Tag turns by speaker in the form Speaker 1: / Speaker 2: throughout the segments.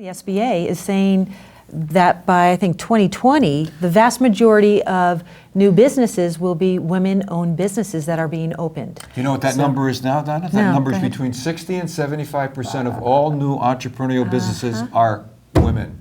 Speaker 1: The SBA is saying that by, I think, 2020, the vast majority of new businesses will be women-owned businesses that are being opened.
Speaker 2: Do you know what that number is now, Donna? That number is between 60 and 75% of all new entrepreneurial businesses are women.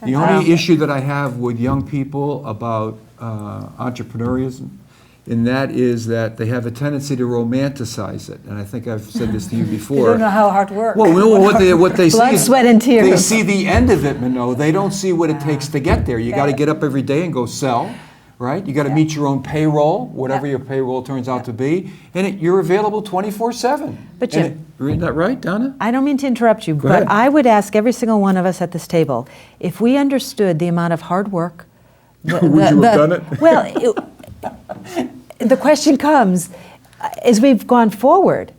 Speaker 2: The only issue that I have with young people about entrepreneurism, and that is that they have a tendency to romanticize it. And I think I've said this to you before.
Speaker 3: You don't know how hard work.
Speaker 2: Well, what they see
Speaker 1: Blood,
Speaker 2: is
Speaker 1: sweat, and tears.
Speaker 2: they see the end of it, Minot. They don't see what it takes to get there. You got to get up every day and go sell, right? You got to meet your own payroll, whatever your payroll turns out to be, and you're available 24/7.
Speaker 1: But Jim,
Speaker 2: isn't that right, Donna?
Speaker 1: I don't mean to interrupt you,
Speaker 2: Go
Speaker 1: but
Speaker 2: ahead.
Speaker 1: I would ask every single one of us at this table, if we understood the amount of hard work.
Speaker 2: Would you have done it?
Speaker 1: Well, the question comes, as we've gone forward,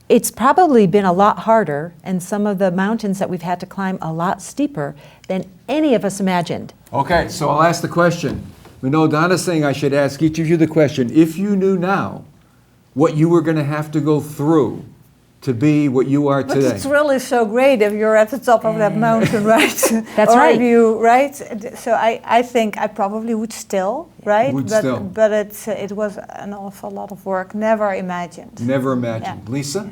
Speaker 1: it's probably been a lot harder, and some of the mountains that we've had to climb a lot steeper than any of us imagined.
Speaker 2: Okay, so I'll ask the question. Minot, Donna's saying I should ask each of you the question. If you knew now what you were going to have to go through to be what you are
Speaker 3: But
Speaker 2: today.
Speaker 3: the thrill is so great if you're at the top of that mountain, right?
Speaker 1: That's
Speaker 3: or
Speaker 1: right.
Speaker 3: If you, right? So I think I probably would still, right? But it was an awful lot of work, never imagined.
Speaker 2: Never imagined.
Speaker 3: Yeah.
Speaker 2: Lisa?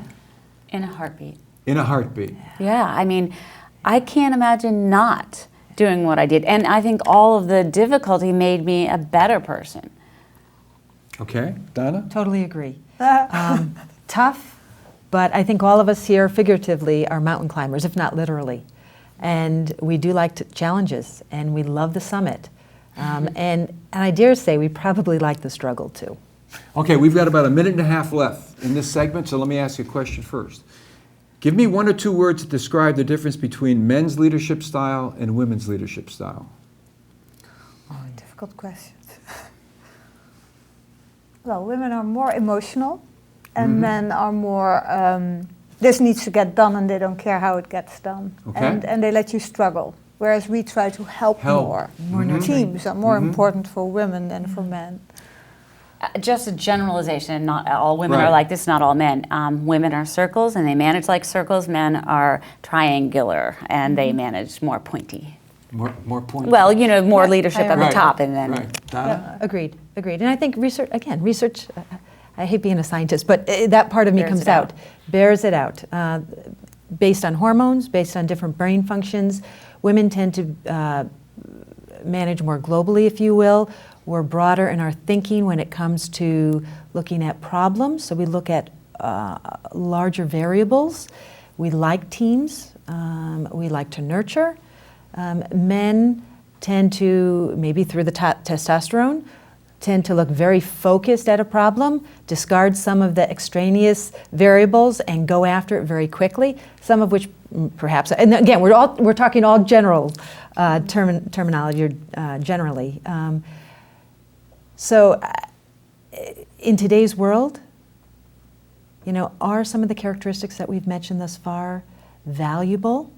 Speaker 4: In a heartbeat.
Speaker 2: In a heartbeat.
Speaker 4: Yeah, I mean, I can't imagine not doing what I did. And I think all of the difficulty made me a better person.
Speaker 2: Okay, Donna?
Speaker 1: Totally agree. Tough, but I think all of us here figuratively are mountain climbers, if not literally. And we do like challenges, and we love the summit. And I dare say we probably like the struggle too.
Speaker 2: Okay, we've got about a minute and a half left in this segment, so let me ask you a question first. Give me one or two words to describe the difference between men's leadership style and women's leadership style.
Speaker 3: Oh, difficult questions. Well, women are more emotional, and men are more, this needs to get done and they don't care how it gets done.
Speaker 2: Okay.
Speaker 3: And they let you struggle. Whereas we try to help more. Teams are more important for women than for men.
Speaker 4: Just a generalization, not all women
Speaker 2: Right.
Speaker 4: are like this, not all men. Women are circles and they manage like circles. Men are triangular and they manage more pointy.
Speaker 2: More points.
Speaker 4: Well, you know, more leadership at the
Speaker 2: Right.
Speaker 4: top and then...
Speaker 2: Right. Donna?
Speaker 1: Agreed. And I think research, I hate being a scientist, but that part of me comes out, bears it out. Based on hormones, based on different brain functions, women tend to manage more globally, if you will. We're broader in our thinking when it comes to looking at problems. So we look at larger variables. We like teams. We like to nurture. Men tend to, maybe through the testosterone, tend to look very focused at a problem, discard some of the extraneous variables and go after it very quickly, some of which perhaps, and again, we're talking all general terminology, or generally. So in today's world, you know, are some of the characteristics that we've mentioned thus far valuable,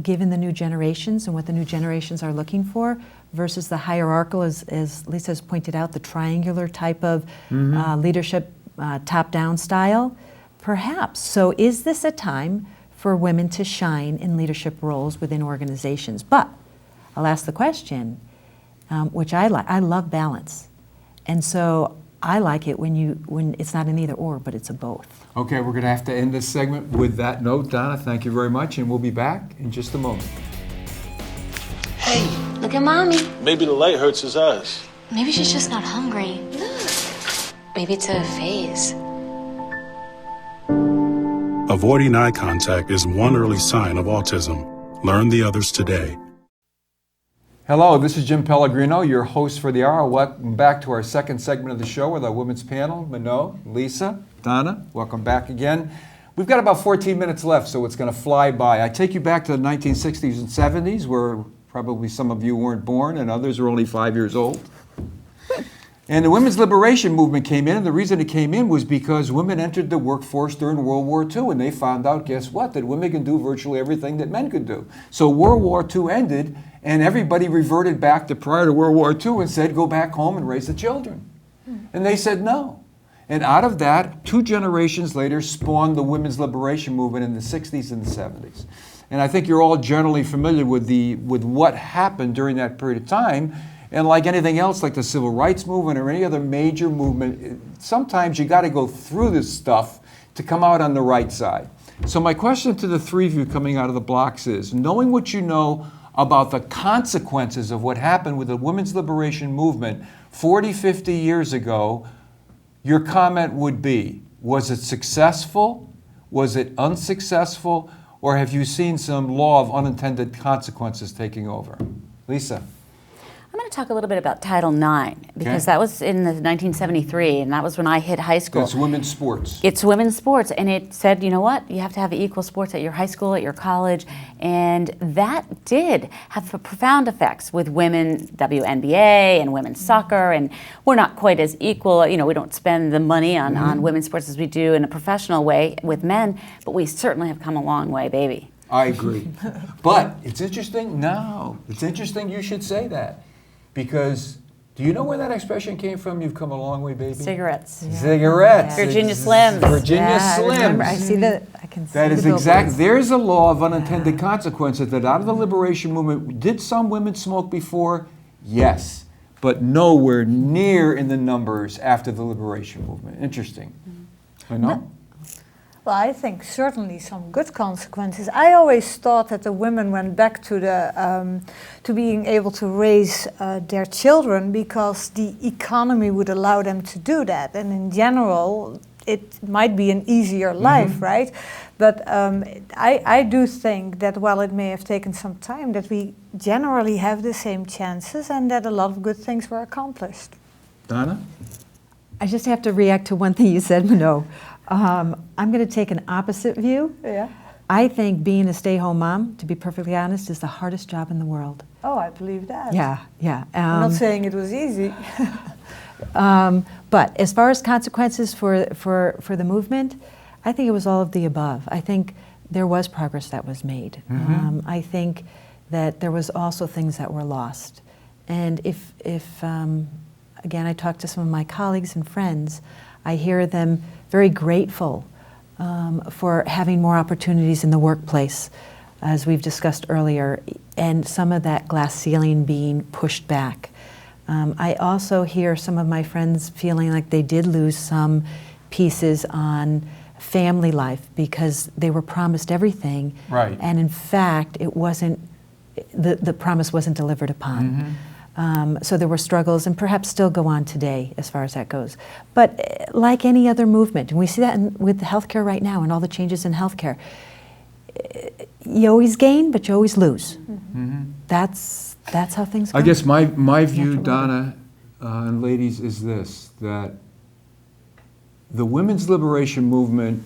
Speaker 1: given the new generations and what the new generations are looking for, versus the hierarchical, as Lisa has pointed out, the triangular type of leadership, top-down style? Perhaps. So is this a time for women to shine in leadership roles within organizations? But I'll ask the question, which I like. I love balance. And so I like it when it's not an either or, but it's a both.
Speaker 2: Okay, we're going to have to end this segment with that note. Donna, thank you very much, and we'll be back in just a moment.
Speaker 5: Hey, look at Mommy.
Speaker 6: Maybe the light hurts his eyes.
Speaker 5: Maybe she's just not hungry. Look. Maybe it's a phase.
Speaker 7: Avoiding eye contact is one early sign of autism. Learn the others today.
Speaker 2: Hello, this is Jim Pellegrino, your host for the hour. Welcome back to our second segment of the show with our women's panel, Minot, Lisa, Donna. Welcome back again. We've got about 14 minutes left, so it's going to fly by. I take you back to the 1960s and 70s, where probably some of you weren't born and others were only 5 years old. And the women's liberation movement came in, and the reason it came in was because women entered the workforce during World War II, and they found out, guess what, that women can do virtually everything that men could do. So World War II ended, and everybody reverted back to prior to World War II and said, go back home and raise the children. And they said no. And out of that, 2 generations later, spawned the women's liberation movement in the 60s and the 70s. And I think you're all generally familiar with what happened during that period of time. And like anything else, like the civil rights movement or any other major movement, sometimes you got to go through this stuff to come out on the right side. So my question to the three of you coming out of the blocks is, knowing what you know about the consequences of what happened with the women's liberation movement 40, 50 years ago, your comment would be, was it successful? Was it unsuccessful? Or have you seen some law of unintended consequences taking over? Lisa.
Speaker 4: I'm going to talk a little bit about Title IX, because that was in the 1973, and that was when I hit high school.
Speaker 2: It's women's sports.
Speaker 4: It's women's sports, and it said, you know what, you have to have equal sports at your high school, at your college, and that did have profound effects with women WNBA and women's soccer, and we're not quite as equal, you know, we don't spend the money on women's sports as we do in a professional way with men, but we certainly have come a long way, baby.
Speaker 2: I agree. But it's interesting, it's interesting you should say that. Because do you know where that expression came from? You've come a long way, baby.
Speaker 4: Cigarettes.
Speaker 2: Yeah. Cigarettes.
Speaker 4: Virginia Slims.
Speaker 2: Virginia Slims.
Speaker 1: I see that. I can see
Speaker 2: that is
Speaker 1: the
Speaker 2: exact. There's a law of unintended consequences that out of the liberation movement, did some women smoke before? Yes, but nowhere near in the numbers after the liberation movement. Interesting. I know.
Speaker 3: Well, I think certainly some good consequences. I always thought that the women went back to the to being able to raise their children because the economy would allow them to do that, and in general, it might be an easier life, right? But I do think that while it may have taken some time, that we generally have the same chances, and that a lot of good things were accomplished.
Speaker 2: Donna?
Speaker 1: I just have to react to one thing you said, Mano. I'm going to take an opposite view.
Speaker 3: Yeah.
Speaker 1: I think being a stay-home mom, to be perfectly honest, is the hardest job in the world.
Speaker 3: Oh, I believe that.
Speaker 1: Yeah.
Speaker 3: I'm not saying it was easy.
Speaker 1: But as far as consequences for the movement, I think it was all of the above. I think there was progress that was made. I think that there was also things that were lost. And if again, I talk to some of my colleagues and friends, I hear them very grateful for having more opportunities in the workplace, as we've discussed earlier, and some of that glass ceiling being pushed back. I also hear some of my friends feeling like they did lose some pieces on family life because they were promised everything,
Speaker 2: right.
Speaker 1: And in fact, it wasn't, the promise wasn't delivered upon. So there were struggles, and perhaps still go on today as far as that goes. But like any other movement, and we see that with healthcare right now and all the changes in healthcare, you always gain, but you always lose. That's how things go.
Speaker 2: I guess my view, Donna and ladies, is this, that the women's liberation movement,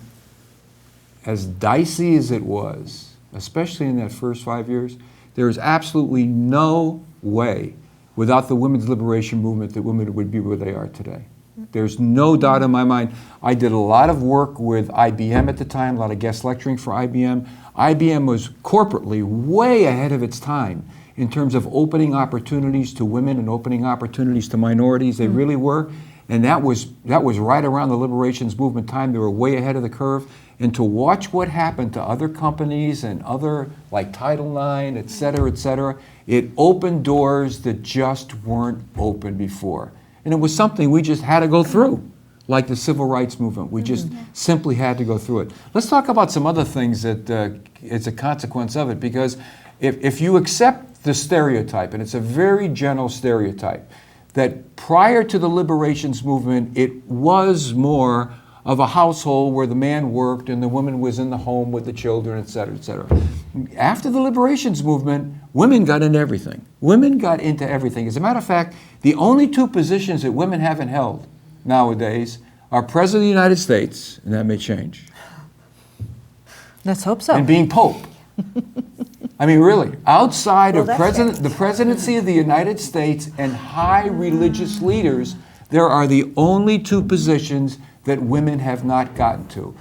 Speaker 2: as dicey as it was, especially in that first 5 years, there is absolutely no way without the women's liberation movement that women would be where they are today. There's no doubt in my mind. I did a lot of work with IBM at the time, a lot of guest lecturing for IBM. IBM was corporately way ahead of its time in terms of opening opportunities to women and opening opportunities to minorities. They really were. And that was right around the liberations movement time. They were way ahead of the curve. And to watch what happened to other companies and other, like Title IX, et cetera, it opened doors that just weren't open before. And it was something we just had to go through, like the civil rights movement. We just simply had to go through it. Let's talk about some other things that is a consequence of it, because if you accept the stereotype, and it's a very general stereotype, that prior to the liberations movement, it was more of a household where the man worked and the woman was in the home with the children, et cetera, et cetera. After the liberations movement, women got into everything. Women got into everything. As a matter of fact, the only two positions that women haven't held nowadays are President of the United States, and that may change,
Speaker 1: Let's hope so.
Speaker 2: and being Pope. I mean, really, outside of
Speaker 3: that's
Speaker 2: the presidency of the United States and high religious leaders, there are the only two positions that women have not gotten to.